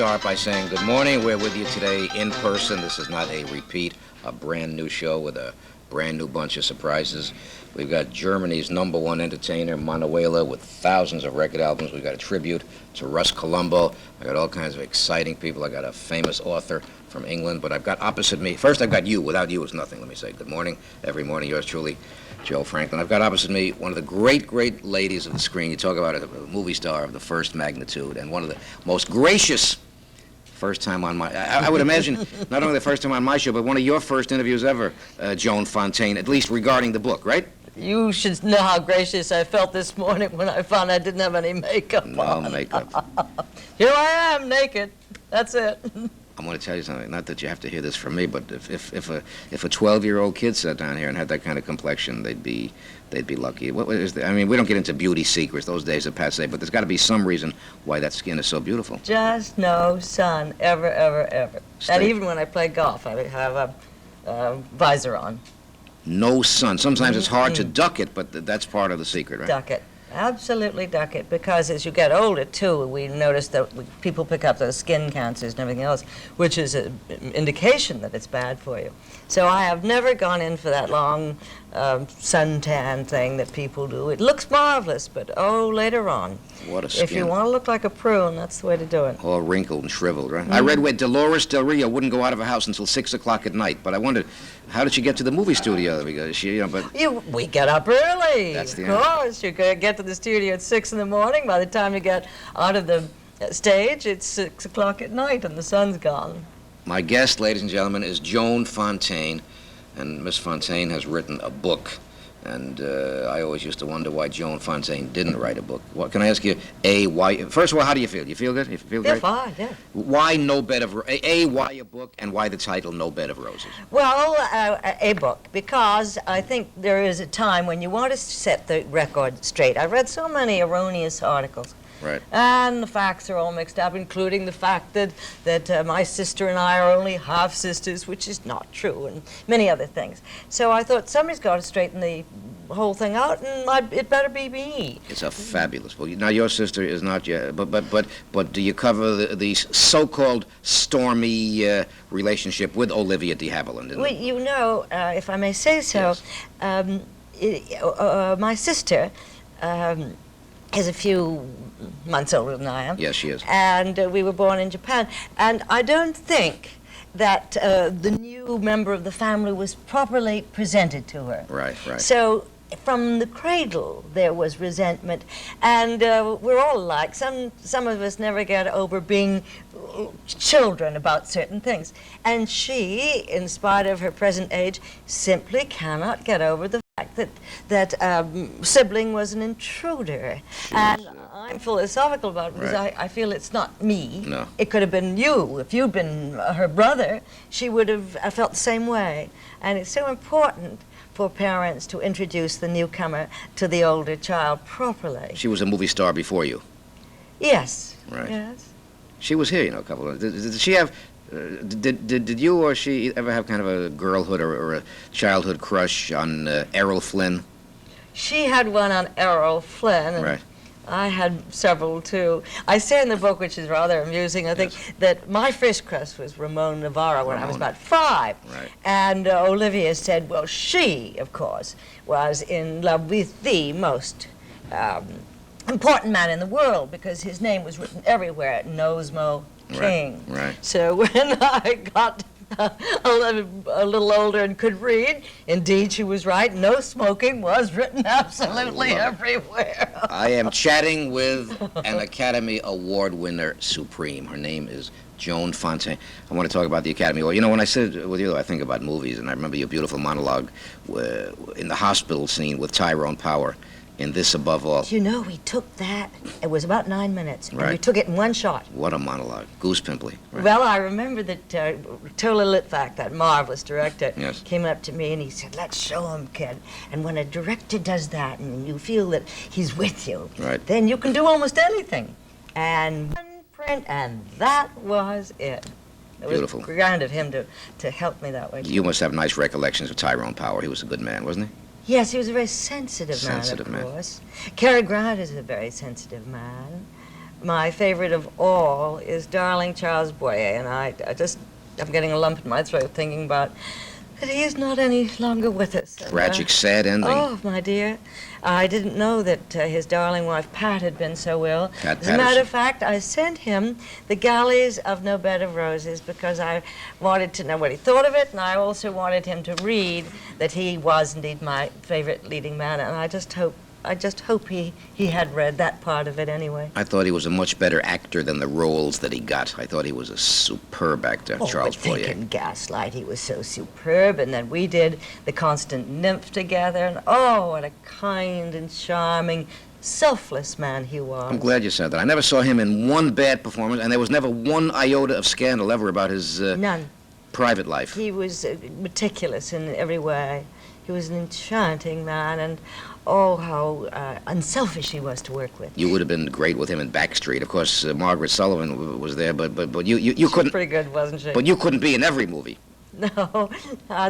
start by saying good morning. We're with you today in person. This is not a repeat, a brand new show with a brand new bunch of surprises. We've got Germany's #1 entertainer, Manuela, with thousands of record albums. We've got a tribute to Russ Columbo. I got all kinds of exciting people. I got a famous author from England, but I've got opposite me. First, I've got you. Without you, it's nothing. Let me say good morning. Every morning, yours truly, Joe Franklin. I've got opposite me one of the great, great ladies of the screen. You talk about a movie star of the first magnitude, and one of the most gracious first time on my, I would imagine, not only the first time on my show, but one of your first interviews ever, Joan Fontaine, at least regarding the book, right? You should know how gracious I felt this morning when I found I didn't have any makeup on. No makeup. Here I am, naked. That's it. I'm going to tell you something. Not that you have to hear this from me, but if a 12-year-old kid sat down here and had that kind of complexion, they'd be lucky. What is I mean, we don't get into beauty secrets. Those days are passé. But there's got to be some reason why that skin is so beautiful. Just no sun, ever, ever, ever. And even when I play golf, I have a visor on. No sun. Sometimes it's hard to duck it, but that's part of the secret, right? Duck it. Absolutely duck it, because as you get older, too, we notice that people pick up those skin cancers and everything else, which is an indication that it's bad for you. So I have never gone in for that long suntan thing that people do. It looks marvelous, but later on. What a skin. If you want to look like a prune, that's the way to do it. All wrinkled and shriveled, right? I read where Dolores Del Rio wouldn't go out of her house until 6 o'clock at night, but I wondered, how did she get to the movie studio? Because she, we get up early. That's the Of course. You could get to the studio at 6 in the morning. By the time you get out of the stage, it's 6 o'clock at night and the sun's gone. My guest, ladies and gentlemen, is Joan Fontaine, and Miss Fontaine has written a book. And I always used to wonder why Joan Fontaine didn't write a book. What can I ask you? Why? First of all, how do you feel? You feel good? You feel great? Fine, yeah. Why No Bed of Roses? Why a book, and why the title No Bed of Roses? Well, a book, because I think there is a time when you want to set the record straight. I read so many erroneous articles. Right. And the facts are all mixed up, including the fact that my sister and I are only half-sisters, which is not true, and many other things. So I thought somebody's got to straighten the whole thing out, and it better be me. It's a fabulous book. Now, your sister is not yet, but do you cover the so-called stormy relationship with Olivia de Havilland? Well, you know, if I may say so, yes. My sister is a few months older than I am. Yes, she is. And we were born in Japan. And I don't think that the new member of the family was properly presented to her. Right, right. So from the cradle, there was resentment. And we're all alike. Some of us never get over being children about certain things. And she, in spite of her present age, simply cannot get over the fact that sibling was an intruder. And I'm philosophical about it because I feel it's not me. No. It could have been you. If you'd been her brother, she would have felt the same way. And it's so important for parents to introduce the newcomer to the older child properly. She was a movie star before you. Yes. Right. Yes. She was here, a couple of. Did she have? Did you or she ever have kind of a girlhood or a childhood crush on Errol Flynn? She had one on Errol Flynn. And right. I had several too. I say in the book, which is rather amusing, I think, that my first crush was Ramon Navarro when I was about 5. Right. And Olivia said, well, she, of course, was in love with the most important man in the world because his name was written everywhere, Nosmo King. Right. So when I got a little older and could read, indeed she was right. No smoking was written absolutely everywhere. I am chatting with an Academy Award winner supreme. Her name is Joan Fontaine. I want to talk about the Academy Award. You know, when I sit with you, I think about movies, and I remember your beautiful monologue in the hospital scene with Tyrone Power in This Above All. You know, we took that, it was about 9 minutes, and Right. we took it in one shot. What a monologue. Goose pimply. Right. Well, I remember that Tola Litvak, that marvelous director, Yes. came up to me and he said, let's show him, kid. And when a director does that and you feel that he's with you, Right. then you can do almost anything. And one print, and that was it. It Beautiful. was grand of him to help me that way. You must have nice recollections of Tyrone Power. He was a good man, wasn't he? Yes, he was a very sensitive man, of course. Cary Grant is a very sensitive man. my favorite of all is Darling Charles Boyer, and I'm getting a lump in my throat thinking about that he is not any longer with us. Tragic, sad ending. Oh, my dear. I didn't know that his darling wife, Pat, had been so ill. Pat As a matter Patterson. of fact, I sent him The Galleys of No Bed of Roses because I wanted to know what he thought of it, and I also wanted him to read that he was indeed my favorite leading man, and I just hope he had read that part of it anyway. I thought he was a much better actor than the roles that he got. I thought he was a superb actor, Charles but think Boyer. in Gaslight, he was so superb, and then we did The Constant Nymph together, and oh, what a kind and charming, selfless man he was. I'm glad you said that. I never saw him in one bad performance, and there was never one iota of scandal ever about his None. private life. He was meticulous in every way. He was an enchanting man, and oh, how unselfish he was to work with. You would have been great with him in Backstreet. Of course, Margaret Sullivan was there, but you She was couldn't. pretty good, wasn't she? But you couldn't be in every movie. No,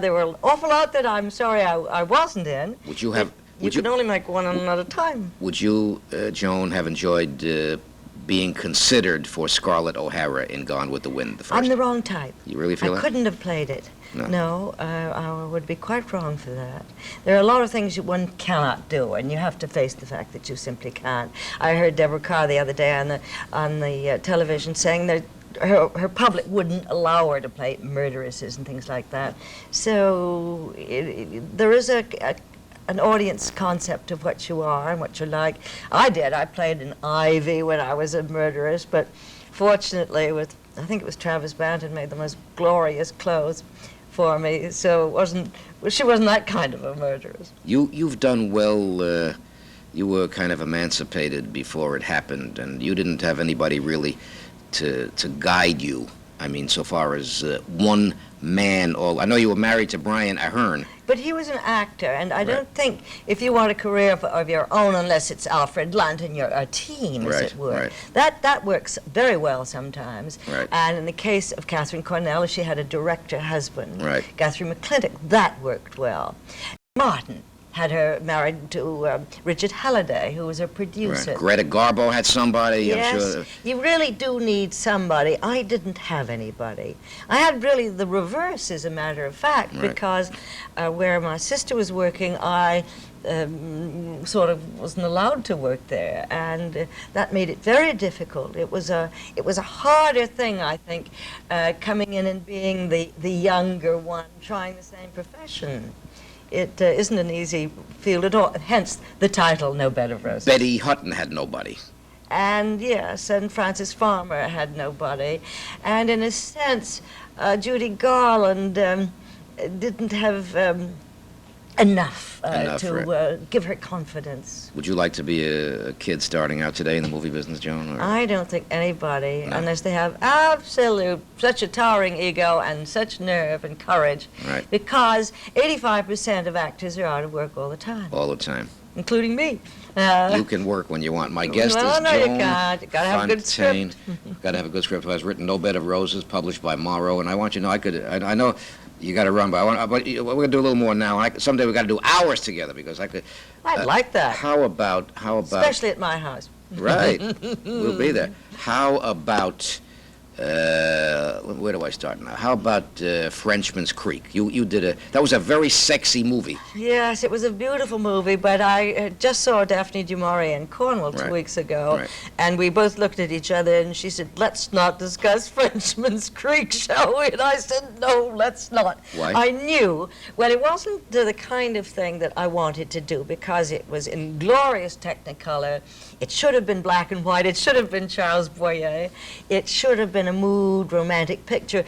there were an awful lot that I'm sorry I wasn't in. Would you have? You Would could only make one at a time. Would you, Joan, have enjoyed being considered for Scarlett O'Hara in Gone with the Wind? The first. I'm the wrong type. You really feel I that? couldn't have played it. No. I would be quite wrong for that. There are a lot of things one cannot do, and you have to face the fact that you simply can't. I heard Deborah Carr the other day on the television saying that her public wouldn't allow her to play murderesses and things like that. So there is an audience concept of what you are and what you're like. I played an Ivy when I was a murderess, but fortunately I think it was Travis Banton made the most glorious clothes for me, so she wasn't that kind of a murderess. You've done well. You were kind of emancipated before it happened, and you didn't have anybody really to guide you. I mean, so far as one man. I know you were married to Brian Ahern. But he was an actor, and I Right. don't think if you want a career of your own, unless it's Alfred Lunt and you're a team, as Right, it were, right. that works very well sometimes. Right. And in the case of Catherine Cornell, she had a director husband, Right. Catherine McClintock, that worked well. Martin had her married to Richard Halliday, who was a producer. Right. Greta Garbo had somebody. Yes, I'm sure. you really do need somebody. I didn't have anybody. I had really the reverse, as a matter of fact, Right. because where my sister was working, I sort of wasn't allowed to work there, and that made it very difficult. It was a harder thing, I think, coming in and being the younger one, trying the same profession. It isn't an easy field at all, hence the title, No Bed of Roses. Betty Hutton had nobody. And yes, and Frances Farmer had nobody. And in a sense, Judy Garland didn't have enough Enough, to give her confidence. Would you like to be a kid starting out today in the movie business, Joan? Or? I don't think anybody, No. unless they have such a towering ego and such nerve and courage, Right. because 85% of actors are out of work all the time, All the time. including me. You can work when you want. My guest no, is no, Joan you can't. You gotta have a good Fontaine. script. Got to have a good script. I was written No Bed of Roses, published by Morrow, and I want you to know I know you got to run, but we're gonna do a little more now. Someday we got to do hours together because I could. I'd like that, How about? especially at my house. Right, we'll be there. How about? Where do I start now? How about Frenchman's Creek? You did that was a very sexy movie. Yes, it was a beautiful movie, but I just saw Daphne du Maurier in Cornwall 2 Right. weeks ago, Right. and we both looked at each other, and she said, "Let's not discuss Frenchman's Creek, shall we?" And I said, "No, let's not." Why? I knew, well, it wasn't the kind of thing that I wanted to do, because it was in glorious Technicolor. It should have been black and white. It should have been Charles Boyer. It should have been a mood romantic picture,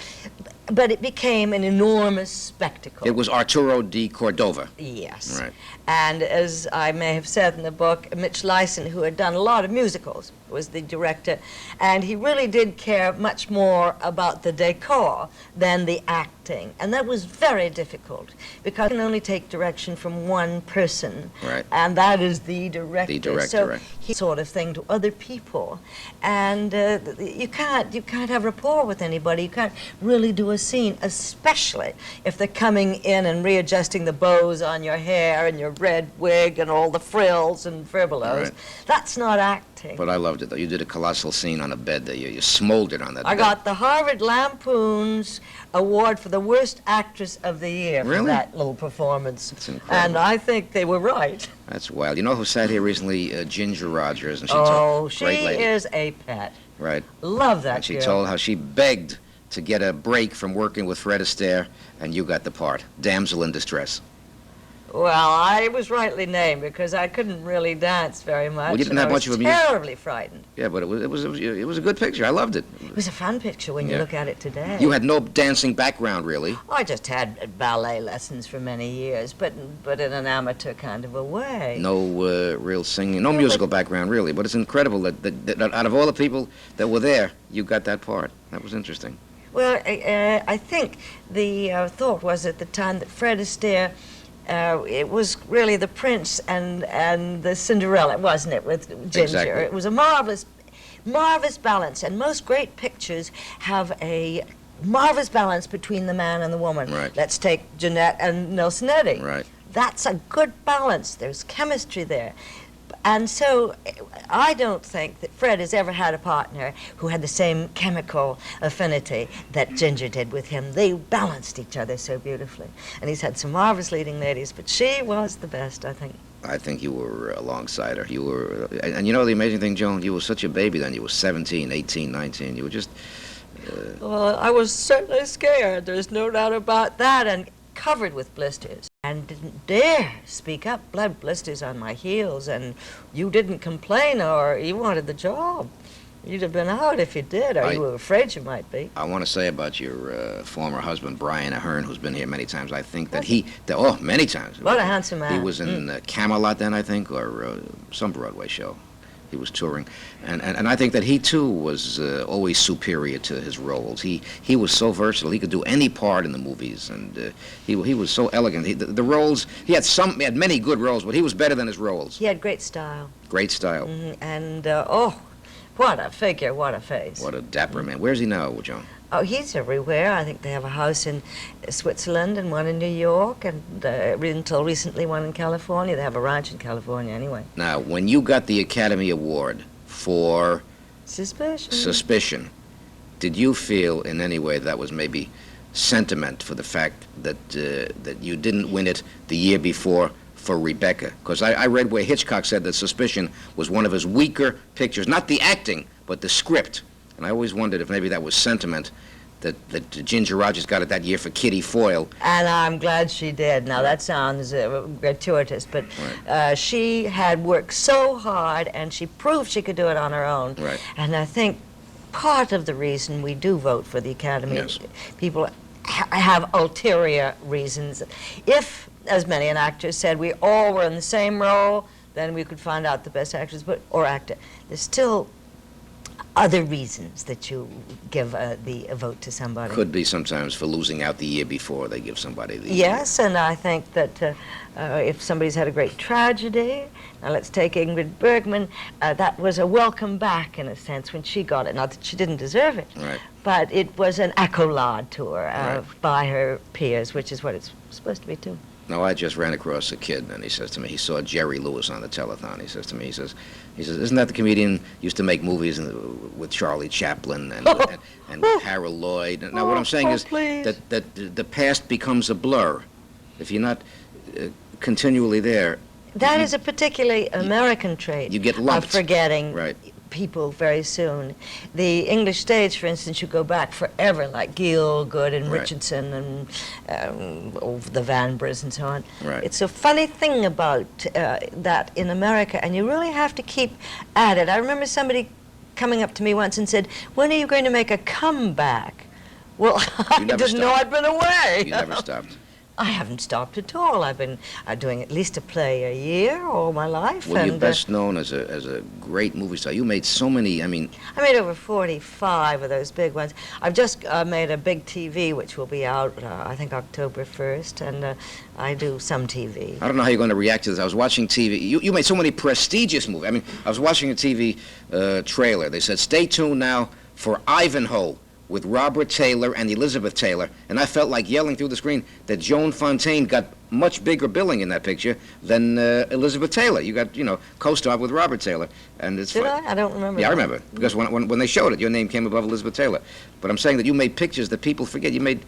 but it became an enormous spectacle. It was Arturo di Cordova. Yes. Right. And as I may have said in the book, Mitch Leisen, who had done a lot of musicals, was the director, and he really did care much more about the decor than the acting. And that was very difficult, because you can only take direction from one person, Right. and that is the director. The director, so right. he sort of thing to other people, and you can't have rapport with anybody. You can't really do a scene, especially if they're coming in and readjusting the bows on your hair and your red wig and all the frills and furbelows. Right. That's not acting. acting. But I loved it, though. You did a colossal scene on a bed there. You smoldered on that I bed. got the Harvard Lampoon's award for the worst actress of the year Really? for that little performance. That's incredible. And I think they were right. That's wild. You know who sat here recently? Ginger Rogers. And she Oh, told, she great lady. is a pet. Right. Love that And she girl. told how she begged to get a break from working with Fred Astaire, and you got the part. Damsel in distress. Well, I was rightly named because I couldn't really dance very much. Well, you didn't and have I much was of a music- terribly frightened. Yeah, but it was a good picture. I loved it. It was a fun picture when you Yeah. look at it today. You had no dancing background, really. I just had ballet lessons for many years, but in an amateur kind of a way. No real singing, no musical background, really. But it's incredible that out of all the people that were there, you got that part. That was interesting. Well, I think the thought was at the time that Fred Astaire, it was really the prince and the Cinderella, wasn't it, with Ginger? Exactly. It was a marvelous balance, and most great pictures have a marvelous balance between the man and the woman. Right. Let's take Jeanette and Nelson Eddy. Right. That's a good balance. There's chemistry there. And so I don't think that Fred has ever had a partner who had the same chemical affinity that Ginger did with him. They balanced each other so beautifully. And he's had some marvelous leading ladies, but she was the best, I think. I think you were alongside her. You were, and you know the amazing thing, Joan? You were such a baby then. You were 17, 18, 19. You were just... Well, I was certainly scared. There's no doubt about that. And covered with blisters. And didn't dare speak up. Blood blisters on my heels. And you didn't complain or you wanted the job. You'd have been out if you did, or you were afraid you might be. I want to say about your former husband, Brian Ahern, who's been here many times. I think that many times. What a handsome man. He was in Camelot then, I think, or some Broadway show. He was touring. And I think that he, too, was always superior to his roles. He was so versatile. He could do any part in the movies, and he was so elegant. The roles, he had many good roles, but he was better than his roles. He had great style. Great style. And, what a figure, what a face. What a dapper man. Where's he now, Joan? Oh, he's everywhere. I think they have a house in Switzerland and one in New York, and until recently one in California. They have a ranch in California anyway. Now, when you got the Academy Award for Suspicion, did you feel in any way that was maybe sentiment for the fact that you didn't win it the year before for Rebecca? Because I read where Hitchcock said that Suspicion was one of his weaker pictures, not the acting, but the script. And I always wondered if maybe that was sentiment that Ginger Rogers got it that year for Kitty Foyle. And I'm glad she did. Now, that sounds gratuitous, but she had worked so hard, and she proved she could do it on her own. Right. And I think part of the reason we do vote for the Academy, Yes. people have ulterior reasons. If, as many an actor said, we all were in the same role, then we could find out the best actress or actor. There's still other reasons that you give a vote to somebody. Could be sometimes for losing out the year before they give somebody the... Yes, and I think that if somebody's had a great tragedy, now let's take Ingrid Bergman, that was a welcome back in a sense when she got it. Not that she didn't deserve it, Right. but it was an accolade to her Right. by her peers, which is what it's supposed to be too. No, I just ran across a kid, and he says to me, he saw Jerry Lewis on the telethon. He says to me, he says, isn't that the comedian used to make movies with Charlie Chaplin and Harold Lloyd? Now, what I'm saying is please. that the past becomes a blur. If you're not continually there, That is a particularly American trait. you get lumped. Of forgetting Right. people very soon. The English stage, for instance, you go back forever, like Gielgud and Right. Richardson and the Vanbres and so on. Right. It's a funny thing about that in America, and you really have to keep at it. I remember somebody coming up to me once and said, "When are you going to make a comeback?" Well, I You never didn't know stopped. I'd been away. You never stopped. I haven't stopped at all. I've been doing at least a play a year all my life. Well, you're and, best known as a great movie star. You made so many, I mean, I made over 45 of those big ones. I've just made a big TV, which will be out, I think, October 1st, and I do some TV. I don't know how you're going to react to this. I was watching TV. You made so many prestigious movies. I mean, I was watching a TV trailer. They said, stay tuned now for Ivanhoe with Robert Taylor and Elizabeth Taylor, and I felt like yelling through the screen that Joan Fontaine got much bigger billing in that picture than Elizabeth Taylor. You got, co-starred with Robert Taylor, and it's Did I? I don't remember. Yeah, that. I remember, because when they showed it, your name came above Elizabeth Taylor. But I'm saying that you made pictures that people forget. You made,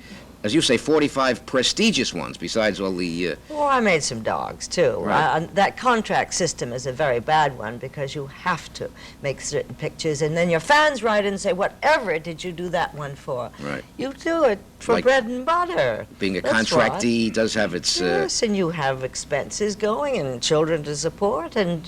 as you say, 45 prestigious ones, besides all the... Well, I made some dogs, too. Right. That contract system is a very bad one because you have to make certain pictures, and then your fans write in and say, whatever did you do that one for? Right. You do it for Like bread and butter. Being a That's contractee does have its... Yes, and you have expenses going and children to support, and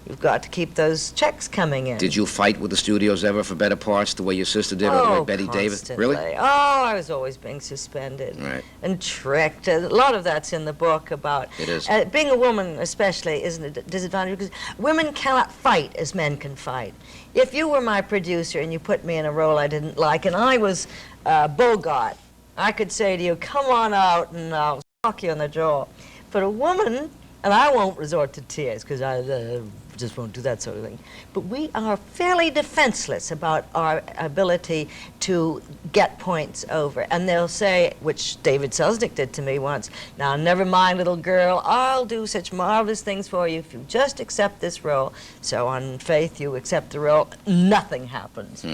you've got to keep those checks coming in. Did you fight with the studios ever for better parts, the way your sister did, or the way Betty Davis? Constantly. Really? Oh, I was always being suspended Right. and tricked. A lot of that's in the book about It is. Being a woman, especially, is a disadvantage because women cannot fight as men can fight. If you were my producer and you put me in a role I didn't like, and I was Bogart, I could say to you, "Come on out, and I'll sock you in the jaw." But a woman, and I won't resort to tears because I just won't do that sort of thing. But we are fairly defenseless about our ability to get points over. And they'll say, which David Selznick did to me once, "Now, never mind, little girl, I'll do such marvelous things for you if you just accept this role." So on faith, you accept the role, nothing happens.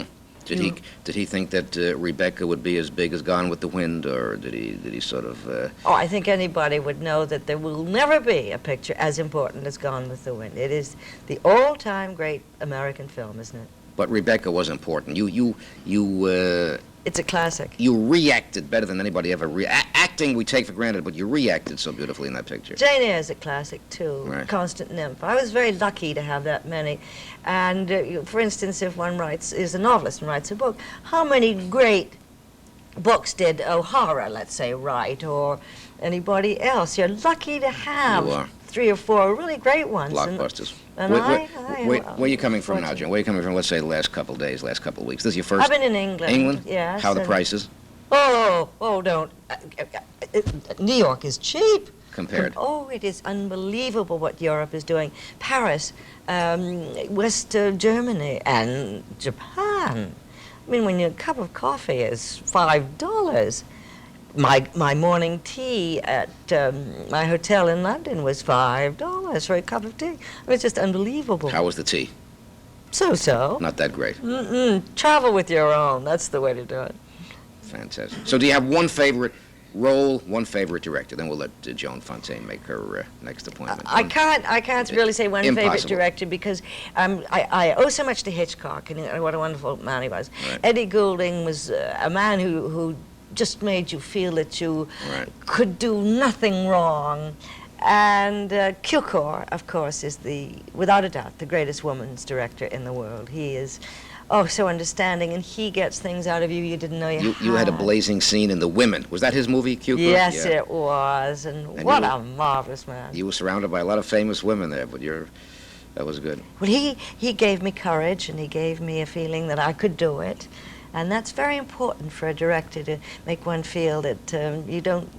Did he think that Rebecca would be as big as Gone with the Wind, or did he sort of... Oh, I think anybody would know that there will never be a picture as important as Gone with the Wind. It is the all-time great American film, isn't it? But Rebecca was important. It's a classic. You reacted better than anybody ever. Acting we take for granted, but you reacted so beautifully in that picture. Jane Eyre is a classic, too. Right. Constant Nymph. I was very lucky to have that many. And, for instance, if one is a novelist and writes a book, how many great books did O'Hara, let's say, write, or anybody else? You're lucky to have You are. 3 or 4 really great ones. Blockbusters. And Where are you coming from now, fortunate. John? Where are you coming from, let's say, the last couple of days, last couple of weeks? This is your first... I've been in England. England? Yes. How are the and- prices don't. New York is cheap. compared? Oh, it is unbelievable what Europe is doing. Paris, West Germany, and Japan. I mean, when a cup of coffee is $5, my morning tea at my hotel in London was $5 for a cup of tea. It was just unbelievable. How was the tea? So. Not that great. Travel with your own. That's the way to do it. Fantastic. So do you have one favorite role, one favorite director? Then we'll let Joan Fontaine make her next appointment. I can't really say one favorite Impossible. director because I owe so much to Hitchcock, and what a wonderful man he was. Right. Eddie Goulding was a man who just made you feel that you Right. could do nothing wrong. And Cukor, of course, is without a doubt, the greatest woman's director in the world. He is, so understanding, and he gets things out of you didn't know you had. You had a blazing scene in The Women. Was that his movie, Cukor? Yes, Yeah. it was, and And what you- a marvelous man. You were surrounded by a lot of famous women there, but that was good. Well, he gave me courage, and he gave me a feeling that I could do it. And that's very important for a director, to make one feel that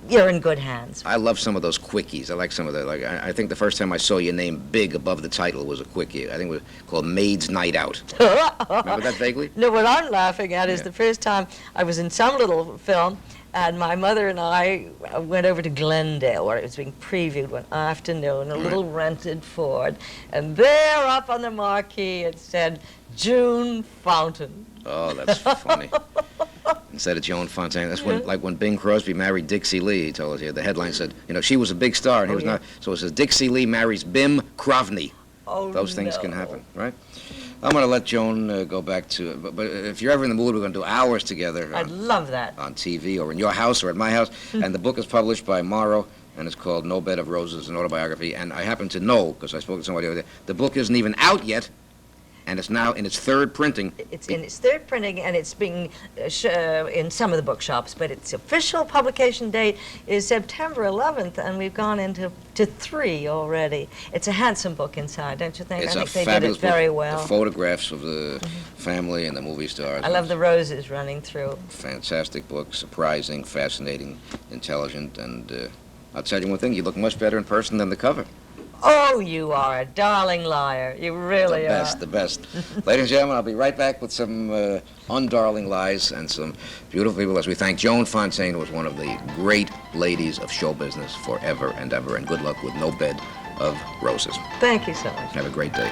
you're in good hands. I love some of those quickies. I like some of the, I think the first time I saw your name big above the title was a quickie. I think it was called Maid's Night Out. Remember that vaguely? No, what I'm laughing at is Yeah. the first time I was in some little film, and my mother and I went over to Glendale, where it was being previewed one afternoon, a little rented Ford, and there up on the marquee it said, June Fountain. Oh, that's funny. Instead of Joan Fontaine, that's when Bing Crosby married Dixie Lee. He told us here. The headline said, she was a big star, and he was not. So it says Dixie Lee marries Bim Crosby. Oh, Those things can no. happen, right? I'm going to let Joan go back to. But if you're ever in the mood, we're going to do hours together I'd love that. on TV or in your house or at my house. And the book is published by Morrow, and it's called No Bed of Roses, an autobiography. And I happen to know, because I spoke to somebody the other day, the book isn't even out yet. And it's now in its third printing. It's in its third printing, and it's being in some of the bookshops, but its official publication date is September 11th, and we've gone into 3 already. It's a handsome book inside, don't you think? It's I a think they did fabulous it very book. well. The photographs of the family and the movie stars. I love the roses running through. Fantastic book, surprising, fascinating, intelligent, and I'll tell you one thing, you look much better in person than the cover. Oh, you are a darling liar. You really The best, are. the best. Ladies and gentlemen, I'll be right back with some undarling lies and some beautiful people as we thank Joan Fontaine, who was one of the great ladies of show business forever and ever. And good luck with No Bed of Roses. Thank you so much. Have a great day.